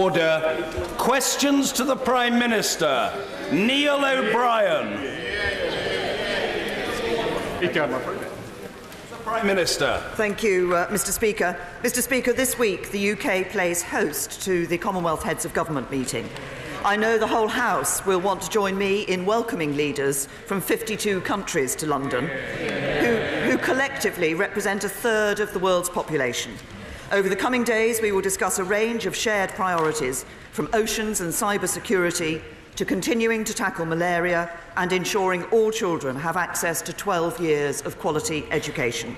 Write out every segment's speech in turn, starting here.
Order. Questions to the Prime Minister. Neil O'Brien. Prime Minister. Thank you, Mr. Speaker. Mr. Speaker, this week the UK plays host to the Commonwealth Heads of Government meeting. I know the whole House will want to join me in welcoming leaders from 52 countries to London, who collectively represent a third of the world's population. Over the coming days, we will discuss a range of shared priorities, from oceans and cyber security to continuing to tackle malaria and ensuring all children have access to 12 years of quality education.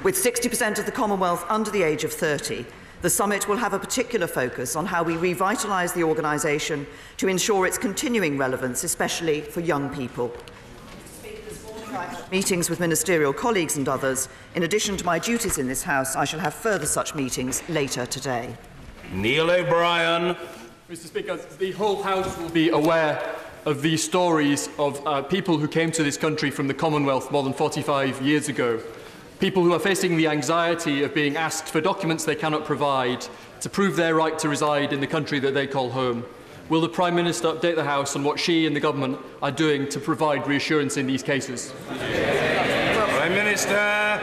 With 60% of the Commonwealth under the age of 30, the summit will have a particular focus on how we revitalise the organisation to ensure its continuing relevance, especially for young people. Meetings with ministerial colleagues and others. In addition to my duties in this House, I shall have further such meetings later today. Neil O'Brien. Mr. Speaker, the whole House will be aware of the stories of people who came to this country from the Commonwealth more than 45 years ago. People who are facing the anxiety of being asked for documents they cannot provide to prove their right to reside in the country that they call home. Will the Prime Minister update the House on what she and the Government are doing to provide reassurance in these cases? Prime Minister.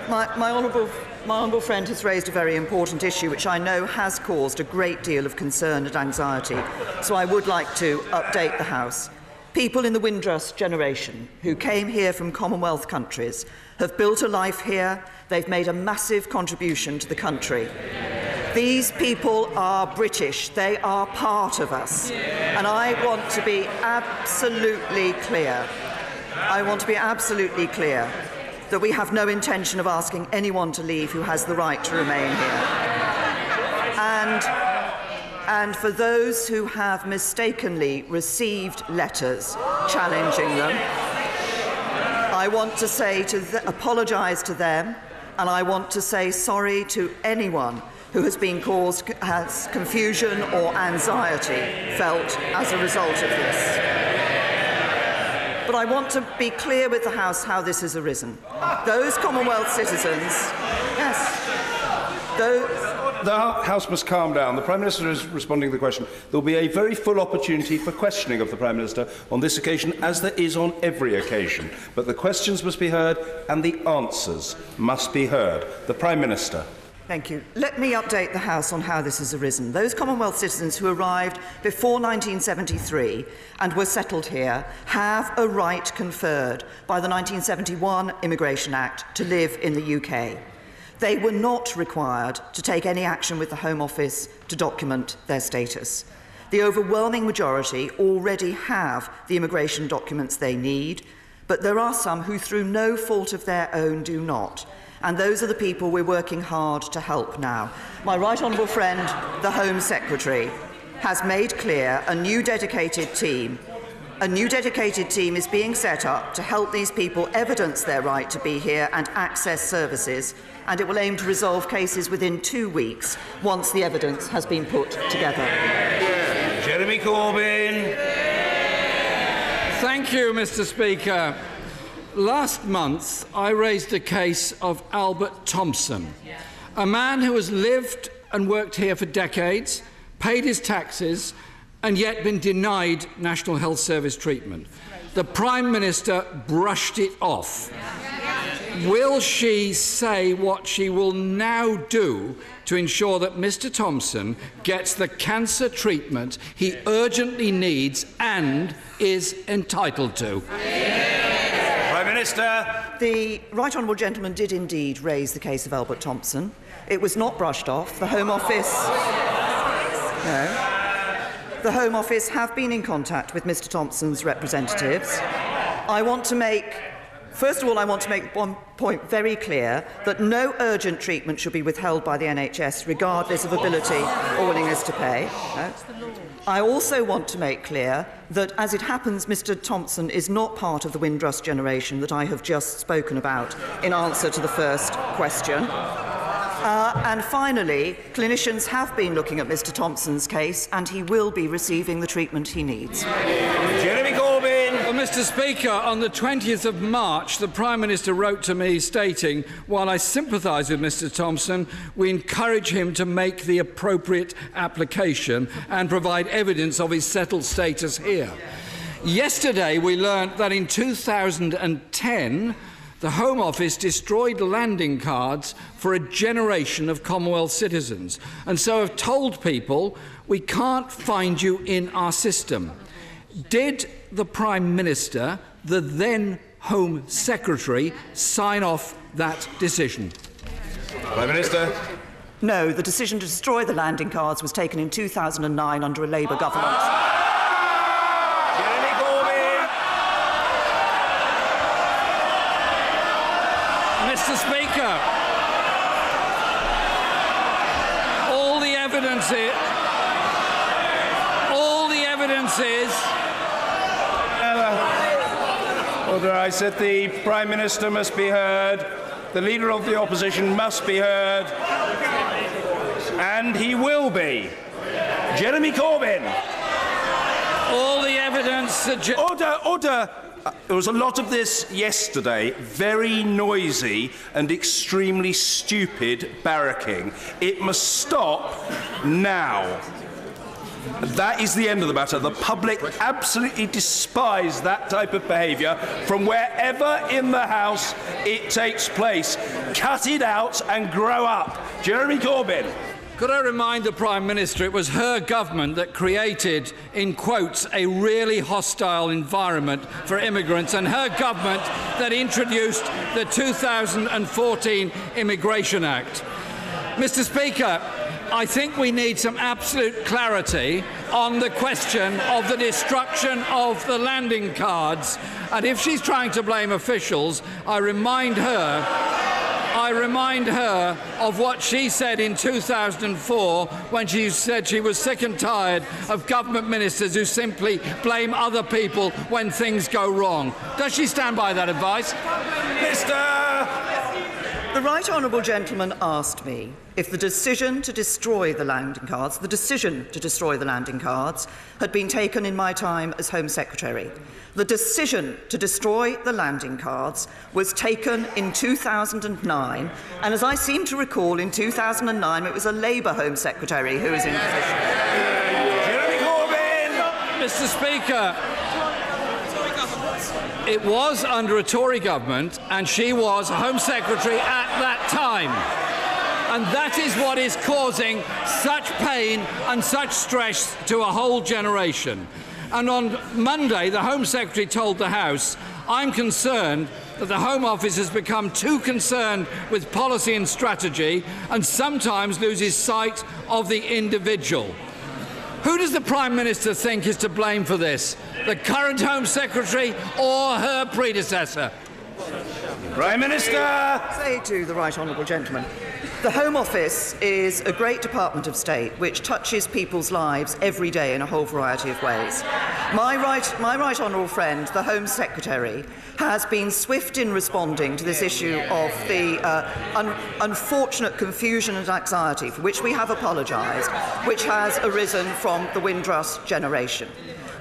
My honourable friend has raised a very important issue which I know has caused a great deal of concern and anxiety, so I would like to update the House. People in the Windrush generation who came here from Commonwealth countries have built a life here. They've made a massive contribution to the country. These people are British. They are part of us. And I want to be absolutely clear. That we have no intention of asking anyone to leave who has the right to remain here. And for those who have mistakenly received letters challenging them, I want to say apologise to them, and I want to say sorry to anyone who has confusion or anxiety felt as a result of this. But I want to be clear with the House how this has arisen. Those Commonwealth citizens, The House must calm down. The Prime Minister is responding to the question. There will be a very full opportunity for questioning of the Prime Minister on this occasion, as there is on every occasion. But the questions must be heard and the answers must be heard. The Prime Minister. Thank you. Let me update the House on how this has arisen. Those Commonwealth citizens who arrived before 1973 and were settled here have a right conferred by the 1971 Immigration Act to live in the UK. They were not required to take any action with the Home Office to document their status. The overwhelming majority already have the immigration documents they need, but there are some who, through no fault of their own, do not. And those are the people we're working hard to help now. My right honourable friend, the Home Secretary, has made clear a new dedicated team is being set up to help these people evidence their right to be here and access services, and it will aim to resolve cases within 2 weeks once the evidence has been put together. Jeremy Corbyn. Thank you, Mr. Speaker. Last month, I raised the case of Albert Thompson, a man who has lived and worked here for decades, paid his taxes, and yet been denied National Health Service treatment. The Prime Minister brushed it off. Will she say what she will now do to ensure that Mr. Thompson gets the cancer treatment he urgently needs and is entitled to? Prime Minister. The right honourable gentleman did indeed raise the case of Albert Thompson. It was not brushed off. The Home Office... No. The Home Office have been in contact with Mr. Thompson's representatives. First of all, I want to make one point very clear, that no urgent treatment should be withheld by the NHS, regardless of ability or willingness to pay. No. I also want to make clear that, as it happens, Mr. Thompson is not part of the Windrush generation that I have just spoken about in answer to the first question. And finally, clinicians have been looking at Mr. Thompson's case, and he will be receiving the treatment he needs. Jeremy Corbyn. Well, Mr. Speaker, on the 20th of March, the Prime Minister wrote to me stating, while I sympathise with Mr. Thompson, we encourage him to make the appropriate application and provide evidence of his settled status here. Yesterday, we learnt that in 2010, the Home Office destroyed landing cards for a generation of Commonwealth citizens, and so have told people, we can't find you in our system. Did the Prime Minister, the then Home Secretary, sign off that decision? Prime Minister. No, the decision to destroy the landing cards was taken in 2009 under a Labour government. Jeremy Corbyn. Mr. Speaker, all the evidence is Order. I said the Prime Minister must be heard. The Leader of the Opposition must be heard. And he will be. Jeremy Corbyn. all the evidence suggests... Order. There was a lot of this yesterday, very noisy and extremely stupid barracking. It must stop now. That is the end of the matter. The public absolutely despise that type of behaviour from wherever in the House it takes place. Cut it out and grow up. Jeremy Corbyn. Could I remind the Prime Minister it was her government that created, in quotes, a really hostile environment for immigrants, and her government that introduced the 2014 Immigration Act. Mr. Speaker, I think we need some absolute clarity on the question of the destruction of the landing cards. And if she's trying to blame officials, I remind her of what she said in 2004 when she said she was sick and tired of government ministers who simply blame other people when things go wrong. Does she stand by that advice? The right honourable gentleman asked me if the decision to destroy the landing cards, had been taken in my time as Home Secretary. The decision to destroy the landing cards was taken in 2009, and as I seem to recall, in 2009 it was a Labour Home Secretary who was in position. Jeremy Corbyn! Mr. Speaker, it was under a Tory government, and she was Home Secretary at that time. And that is what is causing such pain and such stress to a whole generation. And on Monday, the Home Secretary told the House, I'm concerned that the Home Office has become too concerned with policy and strategy and sometimes loses sight of the individual. Who does the Prime Minister think is to blame for this? The current Home Secretary or her predecessor? Prime Minister! Say to the right honourable gentleman, the Home Office is a great Department of State which touches people's lives every day in a whole variety of ways. My right honourable friend, the Home Secretary, has been swift in responding to this issue of the unfortunate confusion and anxiety for which we have apologised, which has arisen from the Windrush generation.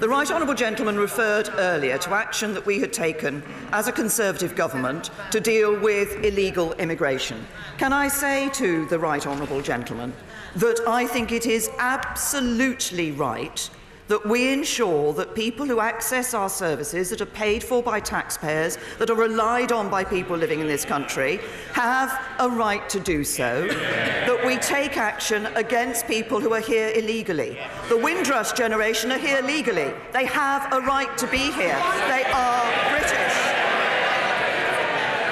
The right honourable gentleman referred earlier to action that we had taken as a Conservative government to deal with illegal immigration. Can I say to the right honourable gentleman that I think it is absolutely right that we ensure that people who access our services that are paid for by taxpayers, that are relied on by people living in this country, have a right to do so, that we take action against people who are here illegally. The Windrush generation are here legally. They have a right to be here. They are British.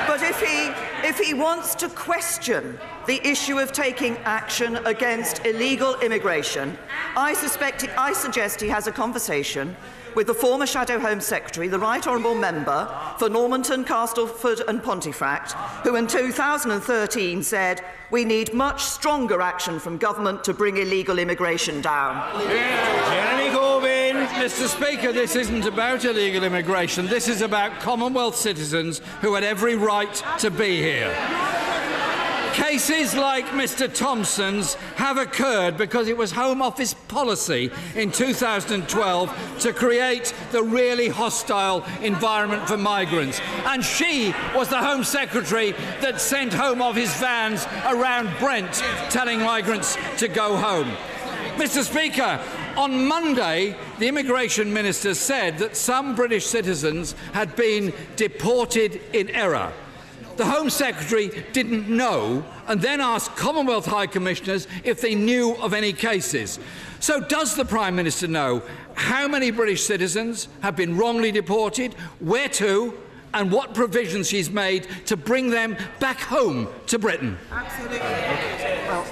But if he wants to question the issue of taking action against illegal immigration, I suggest he has a conversation with the former Shadow Home Secretary, the Right Honourable Member for Normanton, Castleford and Pontefract, who in 2013 said, we need much stronger action from government to bring illegal immigration down. Jeremy Corbyn! Mr. Speaker, this isn't about illegal immigration. This is about Commonwealth citizens who had every right to be here. Cases like Mr Thompson's have occurred because it was Home Office policy in 2012 to create the really hostile environment for migrants. And she was the Home Secretary that sent Home Office vans around Brent telling migrants to go home. Mr Speaker, on Monday, the Immigration Minister said that some British citizens had been deported in error. The Home Secretary didn't know and then asked Commonwealth High Commissioners if they knew of any cases. So does the Prime Minister know how many British citizens have been wrongly deported, where to, and what provisions she's made to bring them back home to Britain? Absolutely. Well,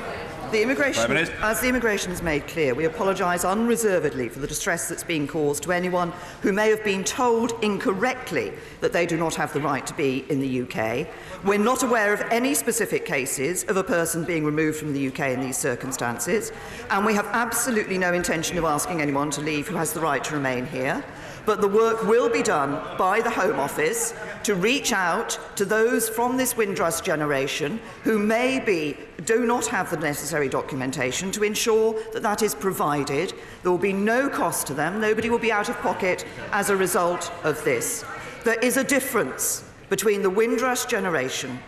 as the immigration has made clear, we apologise unreservedly for the distress that's been caused to anyone who may have been told incorrectly that they do not have the right to be in the UK. We're not aware of any specific cases of a person being removed from the UK in these circumstances, and we have absolutely no intention of asking anyone to leave who has the right to remain here. But the work will be done by the Home Office to reach out to those from this Windrush generation who maybe do not have the necessary documentation to ensure that that is provided. There will be no cost to them. Nobody will be out of pocket as a result of this. There is a difference between the Windrush generation,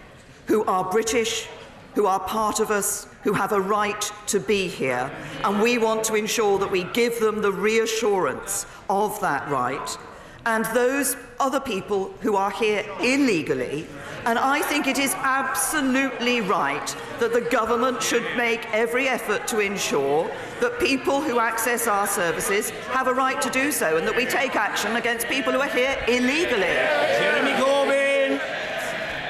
who are British, who are part of us, who have a right to be here, and we want to ensure that we give them the reassurance of that right, and those other people who are here illegally. And I think it is absolutely right that the government should make every effort to ensure that people who access our services have a right to do so, and that we take action against people who are here illegally. Jeremy Corbyn.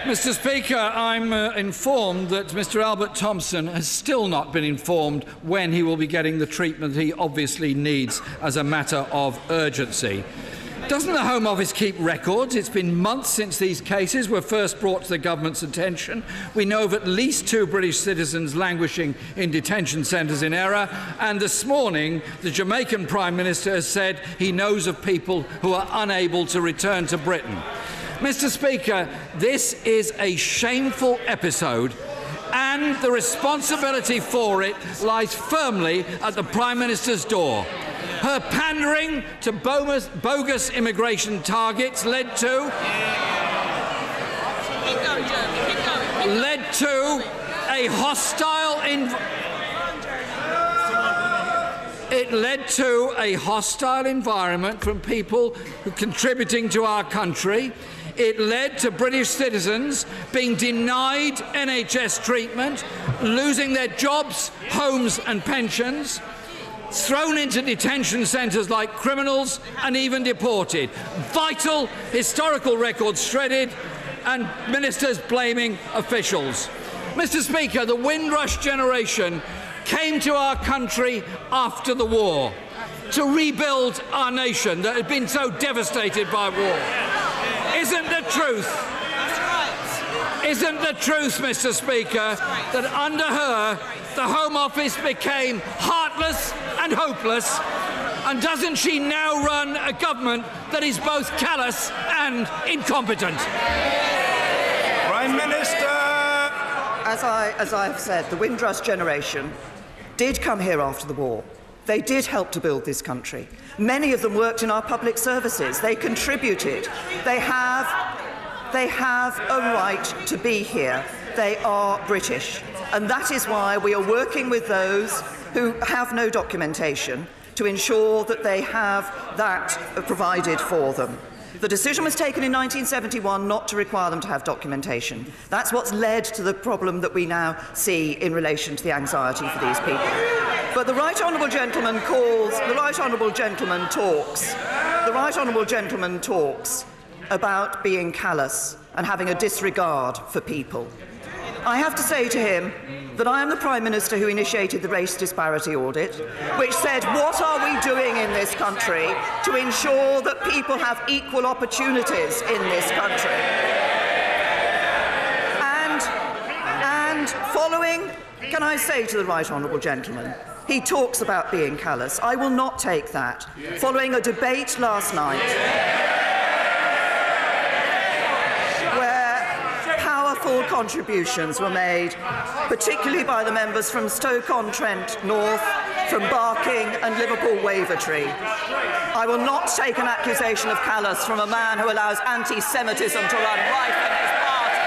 Mr Speaker, I'm informed that Mr Albert Thompson has still not been informed when he will be getting the treatment he obviously needs as a matter of urgency. Doesn't the Home Office keep records? It's been months since these cases were first brought to the government's attention. We know of at least 2 British citizens languishing in detention centres in error, and this morning the Jamaican Prime Minister has said he knows of people who are unable to return to Britain. Mr Speaker, this is a shameful episode, and the responsibility for it lies firmly at the Prime Minister's door. Her pandering to bogus immigration targets led to a hostile environment from people who are contributing to our country. It led to British citizens being denied NHS treatment, losing their jobs, homes and pensions, thrown into detention centres like criminals and even deported. Vital historical records shredded, and ministers blaming officials. Mr Speaker, the Windrush generation came to our country after the war to rebuild our nation that had been so devastated by war. Isn't the truth, Mr Speaker, that under her the Home Office became heartless and hopeless? And doesn't she now run a government that is both callous and incompetent? Prime Minister! As I have said, the Windrush generation did come here after the war. They did help to build this country. Many of them worked in our public services. They contributed. They have a right to be here. They are British. And that is why we are working with those who have no documentation to ensure that they have that provided for them. The decision was taken in 1971 not to require them to have documentation. That's what's led to the problem that we now see in relation to the anxiety for these people. But the Right Honourable Gentleman talks about being callous and having a disregard for people. I have to say to him that I am the Prime Minister who initiated the race disparity audit, which said, what are we doing in this country to ensure that people have equal opportunities in this country? And following, can I say to the Right Honourable Gentleman, he talks about being callous. I will not take that. Following a debate last night, wonderful contributions were made, particularly by the members from Stoke-on-Trent North, from Barking and Liverpool Wavertree. I will not take an accusation of callous from a man who allows anti-Semitism to run rife in his party.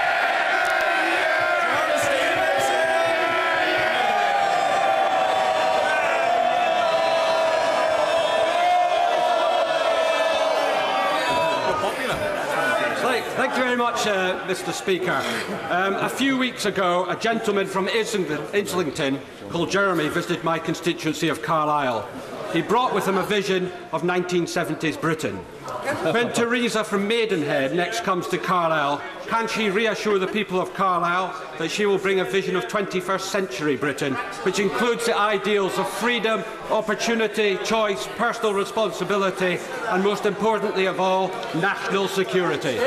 Thank you very much, Mr. Speaker. A few weeks ago, a gentleman from Islington called Jeremy visited my constituency of Carlisle. He brought with him a vision of 1970s Britain. When Theresa from Maidenhead next comes to Carlisle, can she reassure the people of Carlisle that she will bring a vision of 21st century Britain, which includes the ideals of freedom, opportunity, choice, personal responsibility, and most importantly of all, national security?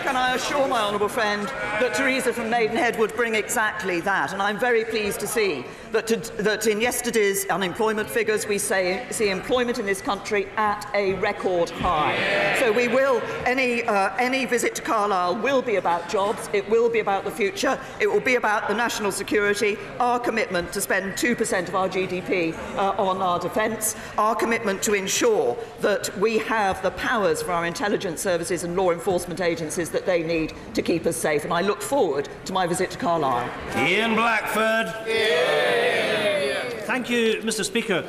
Can I assure my honourable friend that Theresa from Maidenhead would bring exactly that? And I'm very pleased to see that in yesterday's unemployment figures we see employment in this country at a record high. So we will, any visit to Carlisle will be about jobs, it will be about the future, it will be about the national security, our commitment to spend 2% of our GDP on our defence, our commitment to ensure that we have the powers for our intelligence services and law enforcement agencies that they need to keep us safe. And I look forward to my visit to Carlisle. Ian Blackford. Thank you, Mr. Speaker.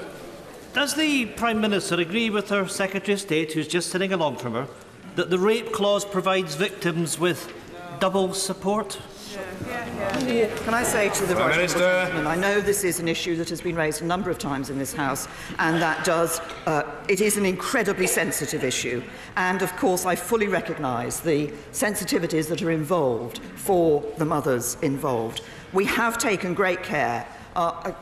Does the Prime Minister agree with her Secretary of State, who's just sitting along from her, that the rape clause provides victims with double support? Can I say to the Prime Minister, I know this is an issue that has been raised a number of times in this House, and that it is an incredibly sensitive issue. And of course, I fully recognise the sensitivities that are involved for the mothers involved. We have taken great care,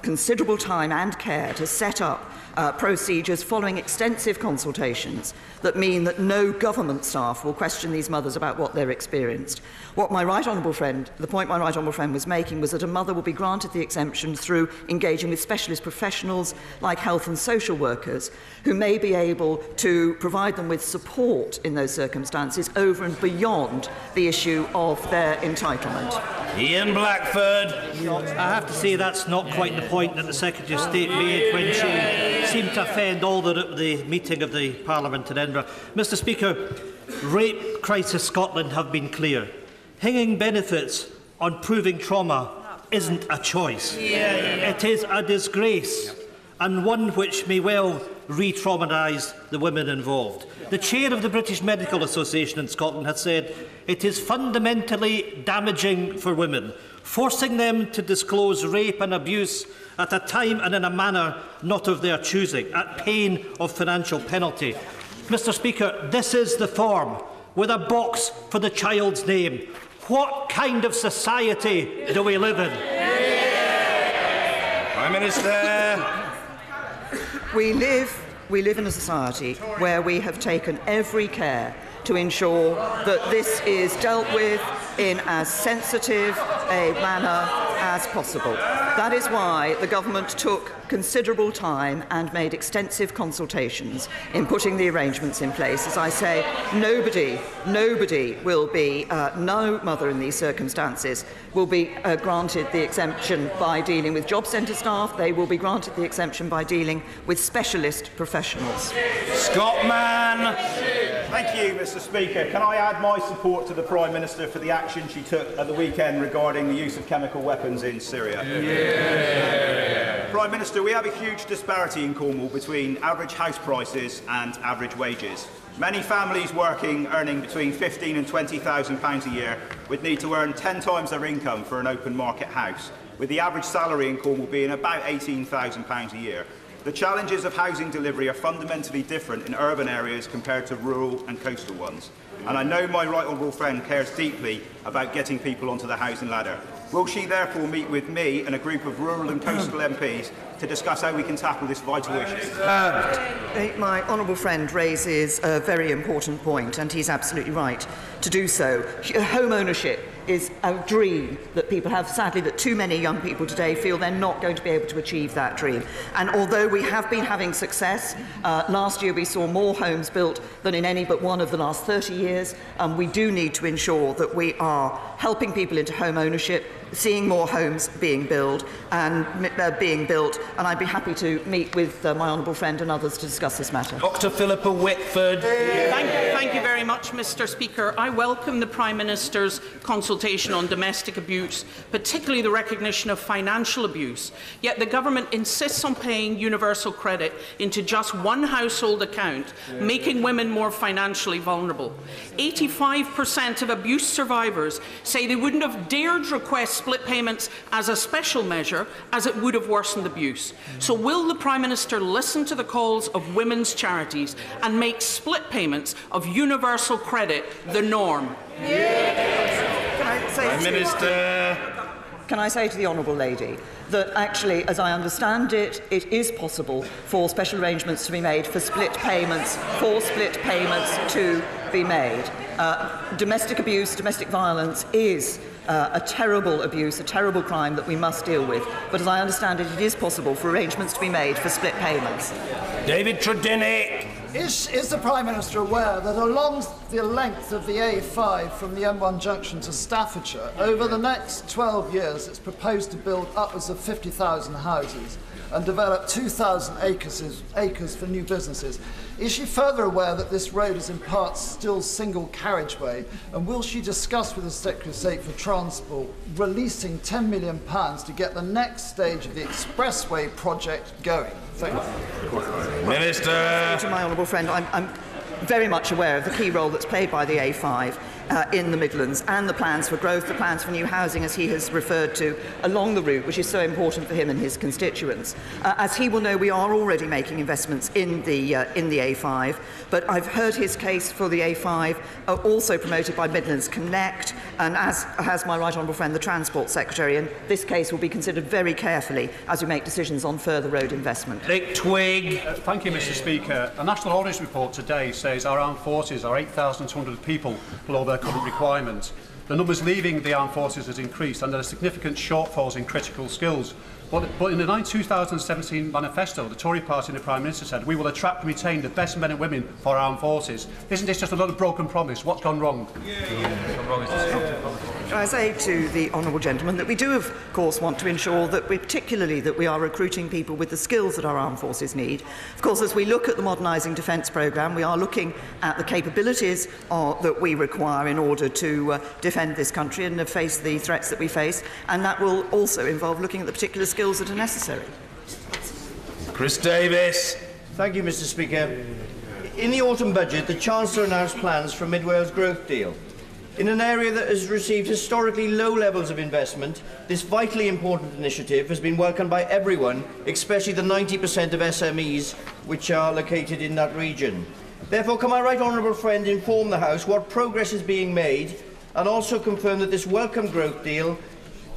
considerable time and care to set up procedures following extensive consultations that mean that no government staff will question these mothers about what they're experienced. The point my right honourable friend was making was that a mother will be granted the exemption through engaging with specialist professionals like health and social workers who may be able to provide them with support in those circumstances over and beyond the issue of their entitlement. Ian Blackford. I have to say that's not quite the point that the Secretary of State made when she seemed to offend all the meeting of the Parliament in Edinburgh. Mr. Speaker, Rape Crisis Scotland have been clear. Hanging benefits on proving trauma isn't a choice. It is a disgrace, and one which may well re-traumatise the women involved. The chair of the British Medical Association in Scotland has said it is fundamentally damaging for women, forcing them to disclose rape and abuse at a time and in a manner not of their choosing, at pain of financial penalty. Mr. Speaker, this is the form, with a box for the child's name. What kind of society do we live in? Prime Minister. We live in a society where we have taken every care to ensure that this is dealt with in as sensitive a manner as possible. That is why the government took considerable time and made extensive consultations in putting the arrangements in place. As I say, nobody will be, no mother in these circumstances will be granted the exemption by dealing with job centre staff. They will be granted the exemption by dealing with specialist professionals. Scotman. Thank you, Mr. Speaker. Can I add my support to the Prime Minister for the action she took at the weekend regarding the use of chemical weapons in Syria? Prime Minister, we have a huge disparity in Cornwall between average house prices and average wages. Many families earning between £15,000 and £20,000 a year would need to earn 10 times their income for an open market house, with the average salary in Cornwall being about £18,000 a year. The challenges of housing delivery are fundamentally different in urban areas compared to rural and coastal ones. And I know my right honourable friend cares deeply about getting people onto the housing ladder. Will she therefore meet with me and a group of rural and coastal MPs to discuss how we can tackle this vital issue? My honourable friend raises a very important point, and he's absolutely right to do so. Home ownership is a dream that people have. Sadly, that too many young people today feel they're not going to be able to achieve that dream. And although we have been having success, last year we saw more homes built than in any but one of the last 30 years, we do need to ensure that we are helping people into home ownership, seeing more homes being built, and I'd be happy to meet with my honourable friend and others to discuss this matter. Dr. Philippa Whitford. Thank you very much, Mr. Speaker. I welcome the Prime Minister's consultation on domestic abuse, particularly the recognition of financial abuse. Yet the government insists on paying universal credit into just one household account, making women more financially vulnerable. 85% of abuse survivors say they wouldn't have dared request split payments as a special measure, as it would have worsened abuse. So will the Prime Minister listen to the calls of women's charities and make split payments of universal credit the norm? Can I say to the Honourable Lady that actually, as I understand it, it is possible for special arrangements to be made for split payments to be made. Domestic abuse, domestic violence is a terrible abuse, a terrible crime that we must deal with. But as I understand it, it is possible for arrangements to be made for split payments. David Tredennick. Is the Prime Minister aware that along the length of the A5 from the M1 junction to Staffordshire, over the next 12 years it's proposed to build upwards of 50,000 houses and develop 2,000 acres for new businesses? Is she further aware that this road is in part still single carriageway, and will she discuss with the Secretary of State for Transport releasing £10 million to get the next stage of the expressway project going? Thank you. Minister. To my honourable friend, I'm very much aware of the key role that's played by the A5 in the Midlands and the plans for growth, the plans for new housing, as he has referred to, along the route, which is so important for him and his constituents. As he will know, we are already making investments in the A5, but I've heard his case for the A5, also promoted by Midlands Connect, and as has my right honourable friend, the Transport Secretary, and this case will be considered very carefully as we make decisions on further road investment. Dick Twigg. Thank you, Mr. Speaker. A National Audit Report today says our armed forces are 8,200 people below their current requirements. The numbers leaving the armed forces has increased, and there are significant shortfalls in critical skills. But in the 2017 manifesto, the Tory party and the Prime Minister said, we will attract and retain the best men and women for our armed forces. Isn't this just another broken promise? What's gone wrong? Can I say to the honourable gentleman that we do, of course, want to ensure that we are recruiting people with the skills that our armed forces need. Of course, as we look at the modernising defence programme, we are looking at the capabilities that we require in order to defend this country and face the threats that we face, and that will also involve looking at the particular skills that are necessary. Chris Davis. Thank you, Mr. Speaker. In the autumn budget, the Chancellor announced plans for a Mid-Wales growth deal. In an area that has received historically low levels of investment, this vitally important initiative has been welcomed by everyone, especially the 90% of SMEs which are located in that region. Therefore, can my right honourable friend inform the House what progress is being made, and also confirm that this welcome growth deal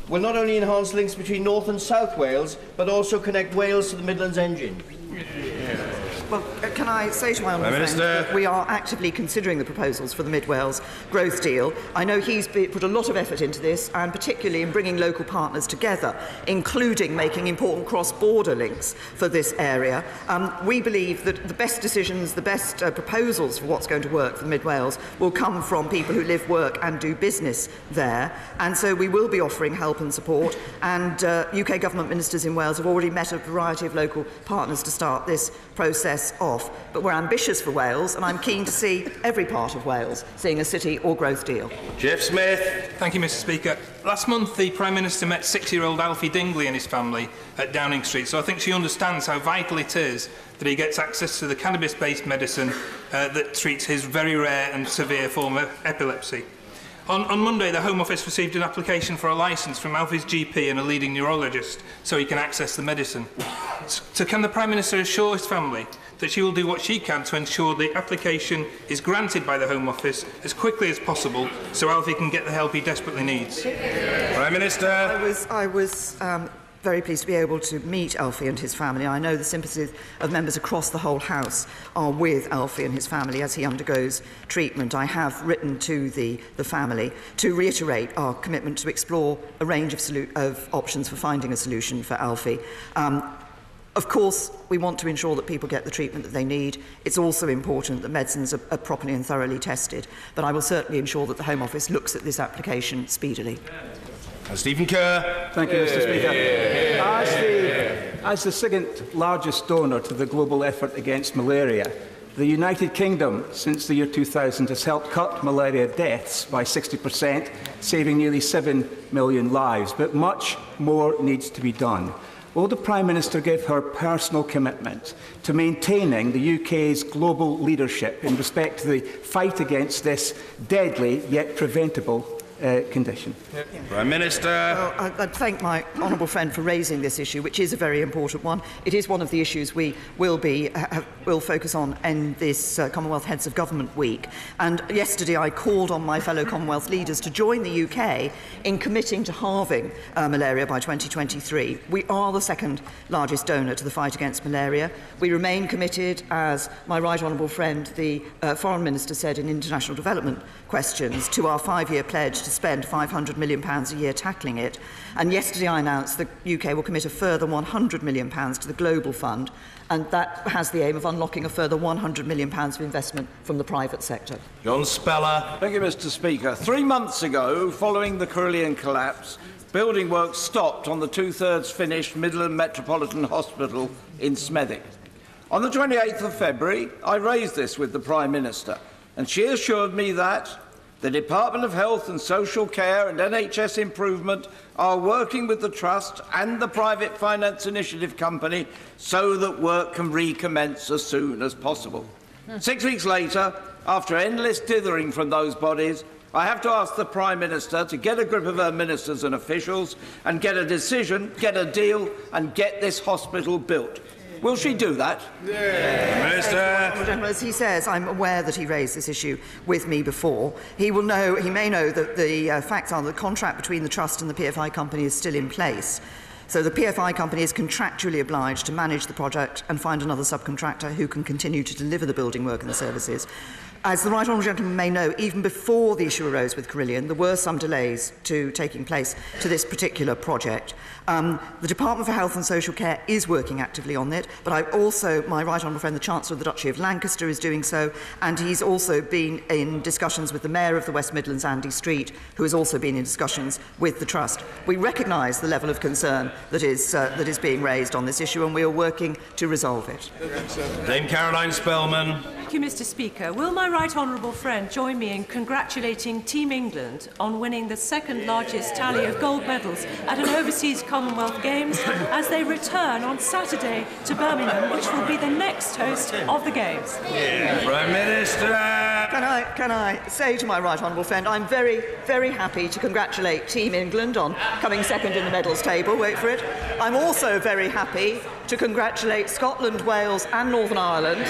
will not only enhance links between North and South Wales, but also connect Wales to the Midlands engine? Well, can I say to my honourable friend that we are actively considering the proposals for the Mid-Wales growth deal. I know he's put a lot of effort into this, and particularly in bringing local partners together, including making important cross-border links for this area. We believe that the best decisions, the best proposals for what's going to work for Mid-Wales will come from people who live, work and do business there. And so we will be offering help and support, and UK Government ministers in Wales have already met a variety of local partners to start this process off. But we're ambitious for Wales, and I'm keen to see every part of Wales seeing a city or growth deal. Jeff Smith. Thank you, Mr. Speaker. Last month, the Prime Minister met 6-year-old Alfie Dingley and his family at Downing Street, so I think she understands how vital it is that he gets access to the cannabis-based medicine that treats his very rare and severe form of epilepsy. On Monday, the Home Office received an application for a licence from Alfie's GP and a leading neurologist so he can access the medicine. So can the Prime Minister assure his family that she will do what she can to ensure the application is granted by the Home Office as quickly as possible so Alfie can get the help he desperately needs? Prime Minister. I was very pleased to be able to meet Alfie and his family. I know the sympathies of members across the whole House are with Alfie and his family as he undergoes treatment. I have written to the family to reiterate our commitment to explore a range of options for finding a solution for Alfie. Of course, we want to ensure that people get the treatment that they need. It's also important that medicines are properly and thoroughly tested. But I will certainly ensure that the Home Office looks at this application speedily. Stephen Kerr. Thank you, Mr. Speaker. As the second largest donor to the global effort against malaria, the United Kingdom, since the year 2000, has helped cut malaria deaths by 60%, saving nearly 7 million lives. But much more needs to be done. Will the Prime Minister give her personal commitment to maintaining the UK's global leadership in respect to the fight against this deadly yet preventable condition? Prime Minister. Well, I'd thank my honourable friend for raising this issue, which is a very important one. It is one of the issues we will focus on in this Commonwealth Heads of Government Week. And yesterday I called on my fellow Commonwealth leaders to join the UK in committing to halving malaria by 2023. We are the second largest donor to the fight against malaria. We remain committed, as my right honourable friend, the Foreign Minister, said in international development questions, to our 5-year pledge to spend £500 million a year tackling it. And yesterday I announced the UK will commit a further £100 million to the Global Fund, and that has the aim of unlocking a further £100 million of investment from the private sector. John Speller. Thank you, Mr. Speaker. 3 months ago, following the Carillion collapse, building work stopped on the two-thirds finished Midland Metropolitan Hospital in Smethwick. On the 28th of February, I raised this with the Prime Minister, and she assured me that the Department of Health and Social Care and NHS Improvement are working with the Trust and the Private Finance Initiative Company so that work can recommence as soon as possible. 6 weeks later, after endless dithering from those bodies, I have to ask the Prime Minister to get a grip of her ministers and officials and get a decision, get a deal and get this hospital built. Will she do that? Minister. As he says, I'm aware that he raised this issue with me before. He may know that the facts are the contract between the Trust and the PFI company is still in place. So the PFI company is contractually obliged to manage the project and find another subcontractor who can continue to deliver the building work and the services. As the right honourable gentleman may know, even before the issue arose with Carillion, there were some delays taking place to this particular project. The Department for Health and Social Care is working actively on it, but my right honourable friend, the Chancellor of the Duchy of Lancaster, is doing so, and he's also been in discussions with the Mayor of the West Midlands, Andy Street, who has also been in discussions with the Trust. We recognise the level of concern that is being raised on this issue, and we are working to resolve it. Dame Caroline Spellman. Thank you, Mr. Speaker. Will my right honourable friend join me in congratulating Team England on winning the second largest tally of gold medals at an overseas Commonwealth Games as they return on Saturday to Birmingham, which will be the next host of the Games? Prime Minister. Can I say to my right honourable friend, I'm very, very happy to congratulate Team England on coming second in the medals table. Wait for it. I'm also very happy to congratulate Scotland, Wales and Northern Ireland,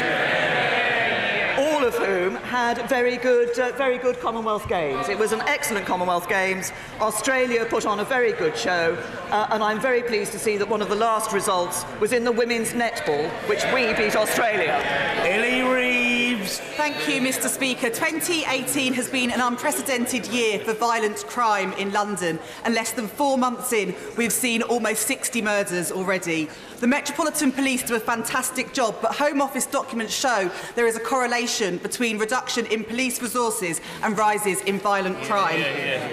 all of whom had very good Commonwealth Games. It was an excellent Commonwealth Games. Australia put on a very good show, and I'm very pleased to see that one of the last results was in the women's netball, which we beat Australia. Ellie Reeves. Thank you, Mr. Speaker. 2018 has been an unprecedented year for violent crime in London, and less than 4 months in, we've seen almost 60 murders already. The Metropolitan Police do a fantastic job, but Home Office documents show there is a correlation between reduction in police resources and rises in violent crime.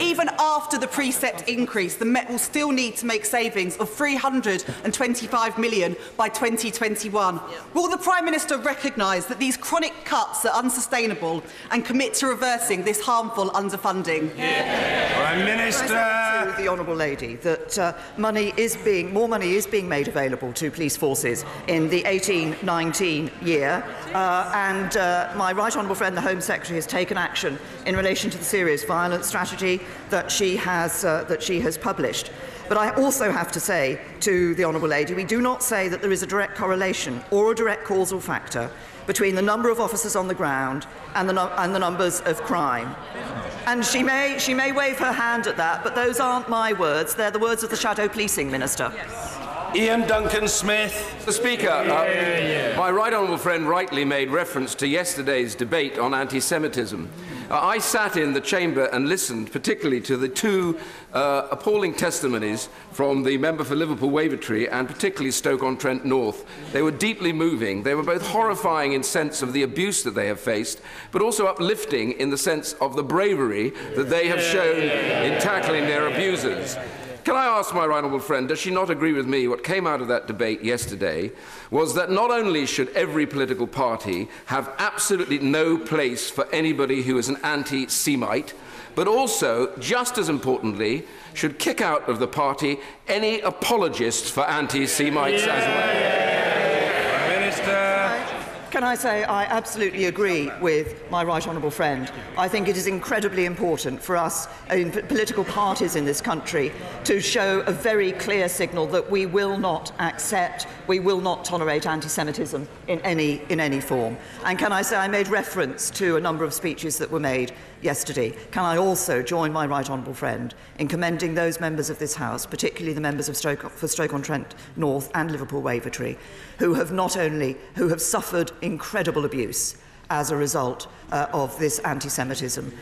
Even after the precept increase, the Met will still need to make savings of £325 million by 2021. Will the Prime Minister recognise that these chronic cuts are unsustainable and commit to reversing this harmful underfunding? Prime Minister. To the honourable lady that more money is being made available to police forces in the 18-19 year, and my right honourable friend, the Home Secretary, has taken action in relation to the serious violence strategy that she has published. But I also have to say to the honourable lady, we do not say that there is a direct correlation or a direct causal factor between the number of officers on the ground and the numbers of crime. And she may wave her hand at that, but those aren't my words. They're the words of the Shadow Policing Minister. Yes. Ian Duncan Smith. Mr. Speaker, my right honourable friend rightly made reference to yesterday's debate on anti-Semitism. I sat in the chamber and listened particularly to the two appalling testimonies from the member for Liverpool Wavertree and particularly Stoke-on-Trent North. They were deeply moving. They were both horrifying in sense of the abuse that they have faced, but also uplifting in the sense of the bravery that they have shown in tackling their abusers. Can I ask my right honourable friend, does she not agree with me what came out of that debate yesterday was that not only should every political party have absolutely no place for anybody who is an anti-Semite, but also, just as importantly, should kick out of the party any apologists for anti-Semites as well? Prime Minister. Can I say I absolutely agree with my right honourable friend. I think it is incredibly important for us in political parties in this country to show a very clear signal that we will not accept, we will not tolerate anti-Semitism in any form. And can I say I made reference to a number of speeches that were made yesterday. Can I also join my right honourable friend in commending those members of this House, particularly the members of Stoke-on-Trent North and Liverpool Wavertree, who have suffered incredible abuse as a result of this anti-Semitism,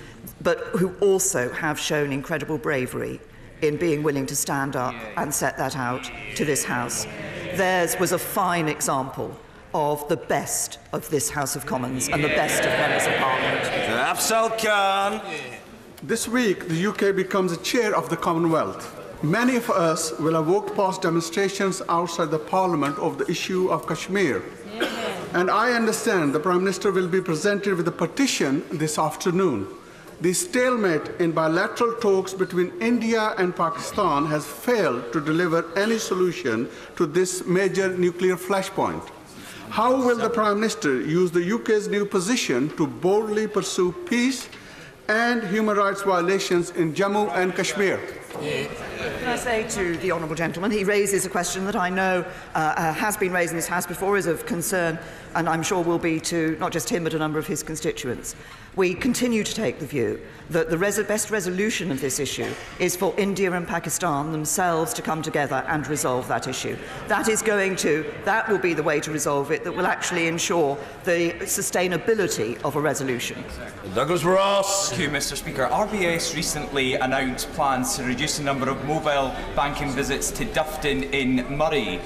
but who also have shown incredible bravery in being willing to stand up and set that out to this House. Theirs was a fine example of the best of this House of Commons and the best of members of Parliament. Afzal Khan. This week, the UK becomes the chair of the Commonwealth. Many of us will have walked past demonstrations outside the Parliament of the issue of Kashmir. And I understand the Prime Minister will be presented with a petition this afternoon. The stalemate in bilateral talks between India and Pakistan has failed to deliver any solution to this major nuclear flashpoint. How will the Prime Minister use the UK's new position to boldly pursue peace and human rights violations in Jammu and Kashmir? Can I say to the honourable gentleman, he raises a question that I know has been raised in this House before, is of concern, and I'm sure will be to not just him but a number of his constituents. We continue to take the view that the best resolution of this issue is for India and Pakistan themselves to come together and resolve that issue. That will be the way to resolve it, that will actually ensure the sustainability of a resolution. Douglas Ross. Thank you, Mr. Speaker. RBS recently announced plans to reduce the number of mobile banking visits to Dufton in Murray.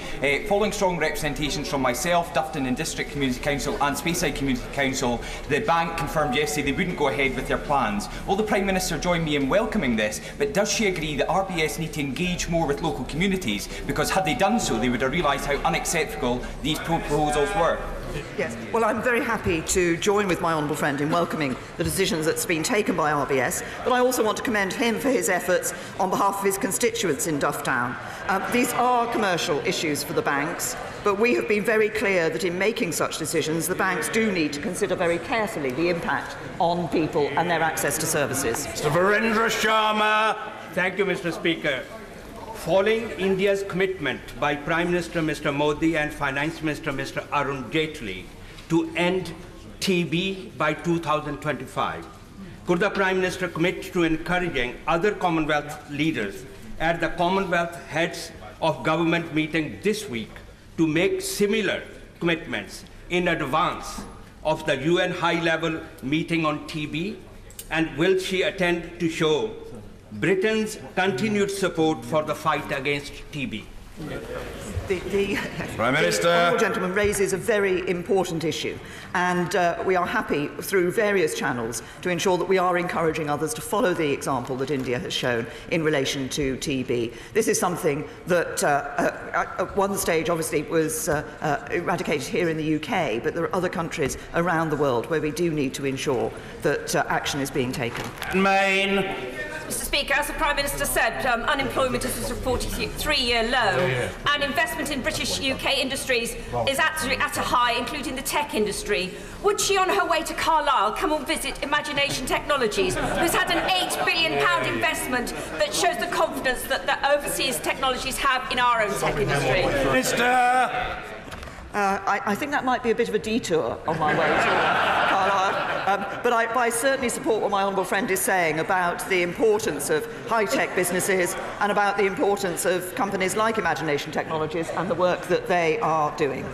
Following strong representations from myself, Dufton and District Community Council and Speyside Community Council, the bank confirmed yesterday they wouldn't go ahead with their plans. Will the Prime Minister join me in welcoming this, but does she agree that RBS need to engage more with local communities? Because had they done so, they would have realised how unacceptable these proposals were. Yes, well, I'm very happy to join with my honourable friend in welcoming the decisions that's been taken by RBS, but I also want to commend him for his efforts on behalf of his constituents in Duff Town. These are commercial issues for the banks, but we have been very clear that in making such decisions, the banks do need to consider very carefully the impact on people and their access to services. Mr. Virendra Sharma. Thank you, Mr. Speaker. Following India's commitment by Prime Minister Mr. Modi and Finance Minister Mr. Arun Jaitley to end TB by 2025, could the Prime Minister commit to encouraging other Commonwealth leaders at the Commonwealth Heads of Government meeting this week to make similar commitments in advance of the UN high-level meeting on TB? And will she attend to show Britain's continued support for the fight against TB? The Prime Minister. The honourable gentleman raises a very important issue, and we are happy through various channels to ensure that we are encouraging others to follow the example that India has shown in relation to TB. This is something that at one stage obviously was eradicated here in the UK, but there are other countries around the world where we do need to ensure that action is being taken. Main. Mr. Speaker, as the Prime Minister said, unemployment is at a 43-year low, and investment in British UK industries is at a high, including the tech industry. Would she, on her way to Carlisle, come and visit Imagination Technologies, who's had an £8 billion investment that shows the confidence that the overseas technologies have in our own tech industry? Minister. I think that might be a bit of a detour on my way to Carlisle. But I certainly support what my honourable friend is saying about the importance of high-tech businesses and about the importance of companies like Imagination Technologies and the work that they are doing.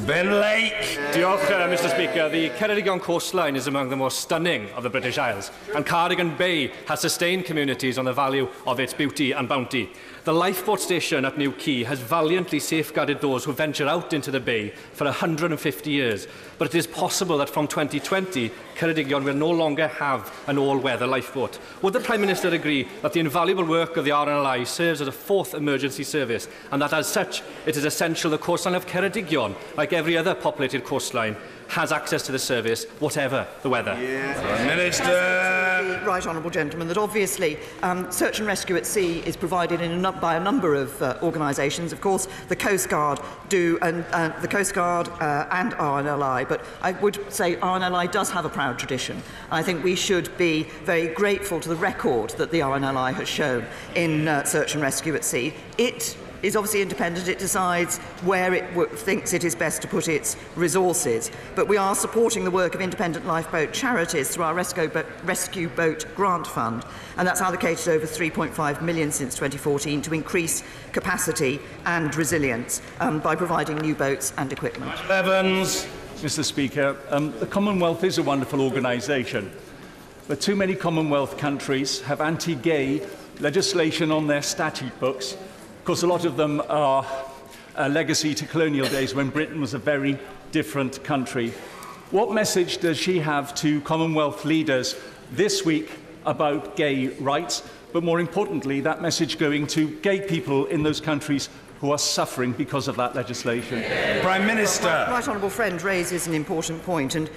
Ben Lake. Diolch, Mr Speaker. The Ceredigion coastline is among the most stunning of the British Isles, and Cardigan Bay has sustained communities on the value of its beauty and bounty. The lifeboat station at New Quay has valiantly safeguarded those who venture out into the bay for 150 years. But it is possible that from 2020, Ceredigion will no longer have an all-weather lifeboat. Would the Prime Minister agree that the invaluable work of the RNLI serves as a fourth emergency service, and that as such it is essential the coastline of Ceredigion, like every other populated coastline, has access to the service, whatever the weather? Prime Minister. Right honourable gentleman, that obviously search and rescue at sea is provided by a number of organisations. Of course, the Coast Guard do, and the Coast Guard and RNLI. But I would say RNLI does have a proud tradition. I think we should be very grateful to the record that the RNLI has shown in search and rescue at sea. It is obviously independent. It decides where it thinks it is best to put its resources. But we are supporting the work of independent lifeboat charities through our Rescue Boat Grant Fund, and that's allocated over £3.5 million since 2014 to increase capacity and resilience by providing new boats and equipment. Evans. Mr Speaker, the Commonwealth is a wonderful organisation, but too many Commonwealth countries have anti-gay legislation on their statute books. Of course, a lot of them are a legacy to colonial days when Britain was a very different country. What message does she have to Commonwealth leaders this week about gay rights, but more importantly, that message going to gay people in those countries who are suffering because of that legislation? Prime Minister. Right honourable friend raises an important point, and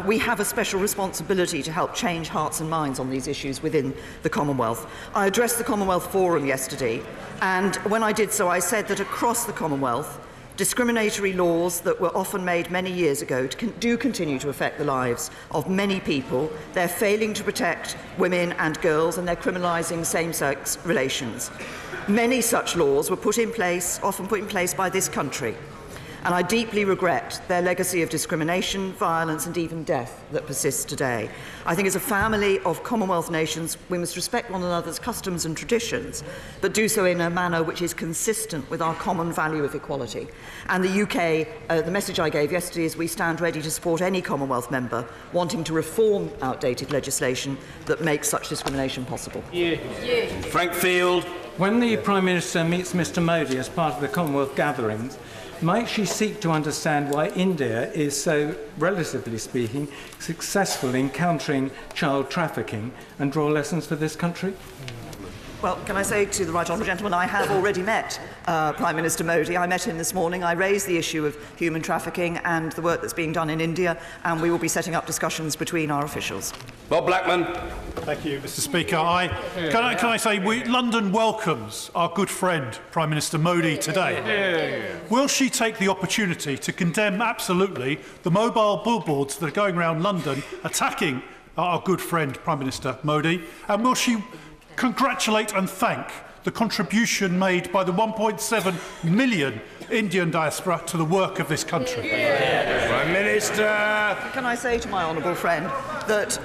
we have a special responsibility to help change hearts and minds on these issues within the Commonwealth. I addressed the Commonwealth Forum yesterday, and when I did so, I said that across the Commonwealth, discriminatory laws that were often made many years ago do continue to affect the lives of many people. They're failing to protect women and girls, and they're criminalising same-sex relations. Many such laws were often put in place by this country, and I deeply regret their legacy of discrimination, violence and even death that persists today. I think as a family of Commonwealth nations, we must respect one another's customs and traditions, but do so in a manner which is consistent with our common value of equality. And the UK, the message I gave yesterday is we stand ready to support any Commonwealth member wanting to reform outdated legislation that makes such discrimination possible. Frank Field. When the Prime Minister meets Mr Modi as part of the Commonwealth gatherings, might she seek to understand why India is so, relatively speaking, successful in countering child trafficking and draw lessons for this country? Well, can I say to the right honourable gentleman, I have already met Prime Minister Modi. I met him this morning. I raised the issue of human trafficking and the work that's being done in India, and we will be setting up discussions between our officials. Bob Blackman. Thank you, Mr Speaker. Can I say London welcomes our good friend Prime Minister Modi today. Will she take the opportunity to condemn absolutely the mobile billboards that are going around London attacking our good friend Prime Minister Modi, and will she congratulate and thank the contribution made by the 1.7 million Indian diaspora to the work of this country? Prime Minister. Can I say to my honourable friend that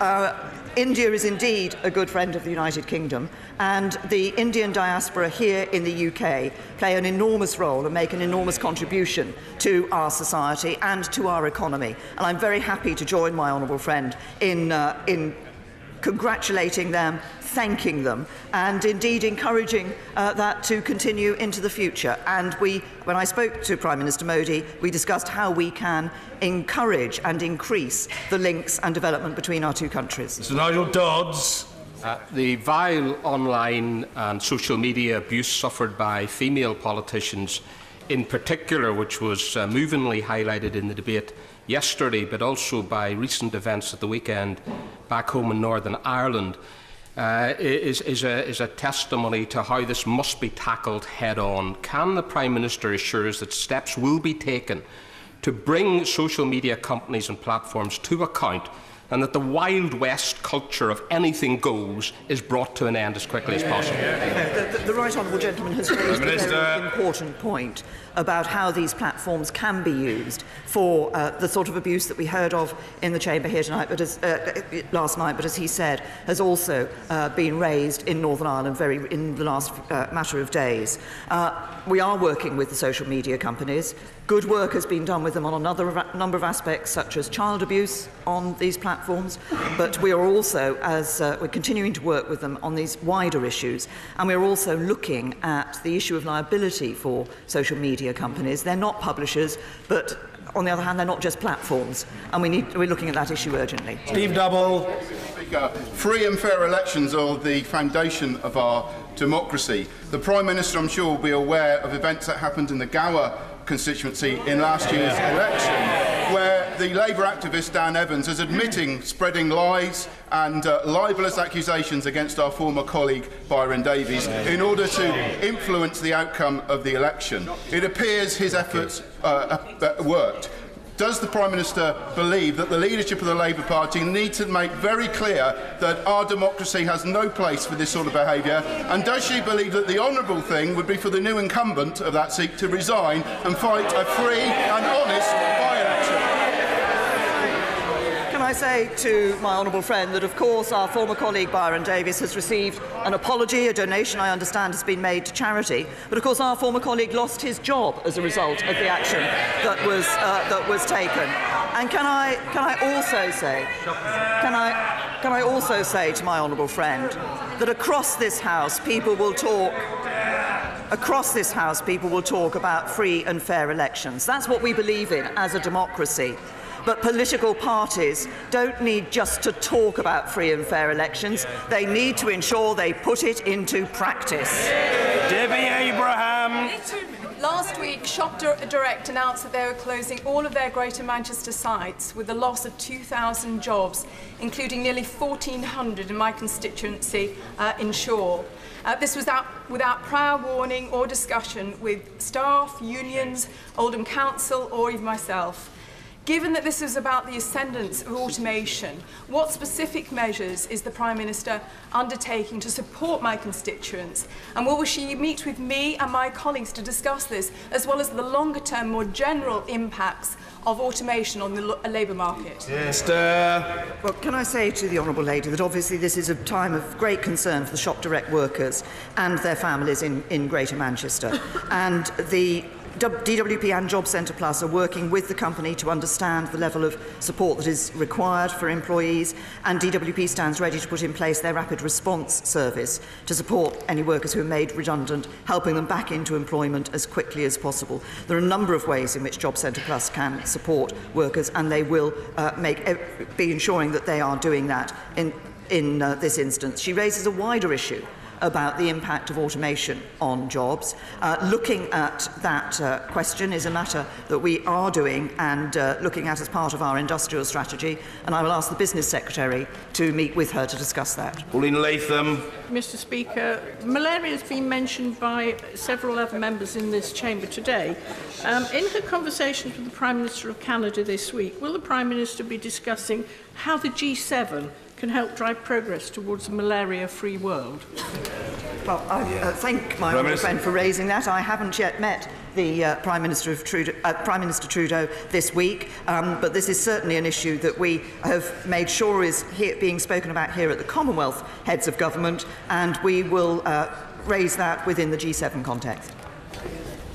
India is indeed a good friend of the United Kingdom, and the Indian diaspora here in the UK play an enormous role and make an enormous contribution to our society and to our economy. And I'm very happy to join my honourable friend in congratulating them, thanking them, and indeed encouraging that to continue into the future. And when I spoke to Prime Minister Modi, we discussed how we can encourage and increase the links and development between our two countries. Mr Nigel Dodds. The vile online and social media abuse suffered by female politicians in particular, which was movingly highlighted in the debate yesterday, but also by recent events at the weekend back home in Northern Ireland, is a testimony to how this must be tackled head-on. Can the Prime Minister assure us that steps will be taken to bring social media companies and platforms to account and that the Wild West culture of anything goes is brought to an end as quickly as possible. The right honourable gentleman has raised a very important point about how these platforms can be used for the sort of abuse that we heard of in the chamber here tonight, but last night, but as he said, has also been raised in Northern Ireland in the last matter of days. We are working with the social media companies. Good work has been done with them on another number of aspects, such as child abuse on these platforms, but we are also, we're continuing to work with them on these wider issues, and we're also looking at the issue of liability for social media companies. They're not publishers, but on the other hand, they're not just platforms, and we're looking at that issue urgently. Steve Double. Free and fair elections are the foundation of our democracy. The Prime Minister, I'm sure, will be aware of events that happened in the Gower constituency in last year's election, where the Labour activist Dan Evans is admitting spreading lies and libellous accusations against our former colleague Byron Davies in order to influence the outcome of the election. It appears his efforts worked. Does the Prime Minister believe that the leadership of the Labour Party need to make very clear that our democracy has no place for this sort of behaviour? And does she believe that the honourable thing would be for the new incumbent of that seat to resign and fight a free and honest by-election? Can I say to my honourable friend that, of course, our former colleague Byron Davies has received an apology. A donation, I understand, has been made to charity. But, of course, our former colleague lost his job as a result of the action that was taken. And can I also say to my honourable friend that across this House people will talk about free and fair elections. That's what we believe in as a democracy. But political parties don't need just to talk about free and fair elections. They need to ensure they put it into practice. Debbie Abraham. Last week, Shop Direct announced that they were closing all of their Greater Manchester sites with the loss of 2,000 jobs, including nearly 1,400 in my constituency in Shaw. This was without prior warning or discussion with staff, unions, Oldham Council or even myself. Given that this is about the ascendance of automation, what specific measures is the Prime Minister undertaking to support my constituents? And will she meet with me and my colleagues to discuss this, as well as the longer-term, more general impacts of automation on the labour market? Well, can I say to the Honourable Lady that obviously this is a time of great concern for the Shop Direct workers and their families in Greater Manchester. And the DWP and Job Centre Plus are working with the company to understand the level of support that is required for employees, and DWP stands ready to put in place their rapid response service to support any workers who are made redundant, helping them back into employment as quickly as possible. There are a number of ways in which Job Centre Plus can support workers, and they will be ensuring that they are doing that in this instance. She raises a wider issue about the impact of automation on jobs. Looking at that question is a matter that we are doing and looking at as part of our industrial strategy, and I will ask the Business Secretary to meet with her to discuss that. Pauline Latham. Mr. Speaker, malaria has been mentioned by several other members in this chamber today. In her conversations with the Prime Minister of Canada this week, will the Prime Minister be discussing how the G7 can help drive progress towards a malaria-free world? Well, I thank my honourable friend for raising that. I haven't yet met the Prime Minister Trudeau this week, but this is certainly an issue that we have made sure is being spoken about here at the Commonwealth Heads of Government, and we will raise that within the G7 context.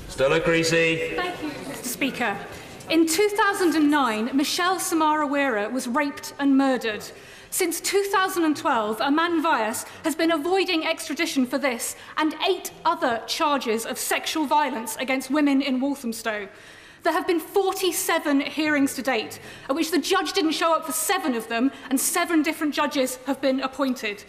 Stella Creasy. Thank you, Mr. Speaker. In 2009, Michelle Samara-Wera was raped and murdered. Since 2012, Aman Vyas has been avoiding extradition for this and 8 other charges of sexual violence against women in Walthamstow. There have been 47 hearings to date, at which the judge didn't show up for 7 of them, and 7 different judges have been appointed.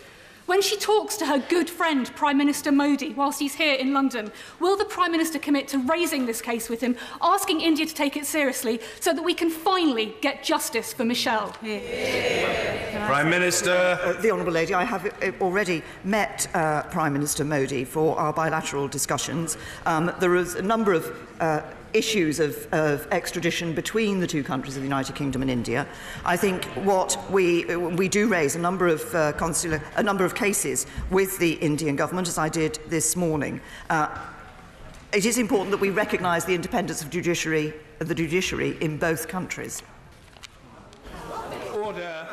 When she talks to her good friend, Prime Minister Modi, whilst he's here in London, will the Prime Minister commit to raising this case with him, asking India to take it seriously, so that we can finally get justice for Michelle? Prime Minister. The Honourable Lady, I have already met Prime Minister Modi for our bilateral discussions. There is a number of issues of extradition between the two countries of the United Kingdom and India. I think what we do raise a number of cases with the Indian government, as I did this morning. It is important that we recognise the independence of the judiciary in both countries. Order.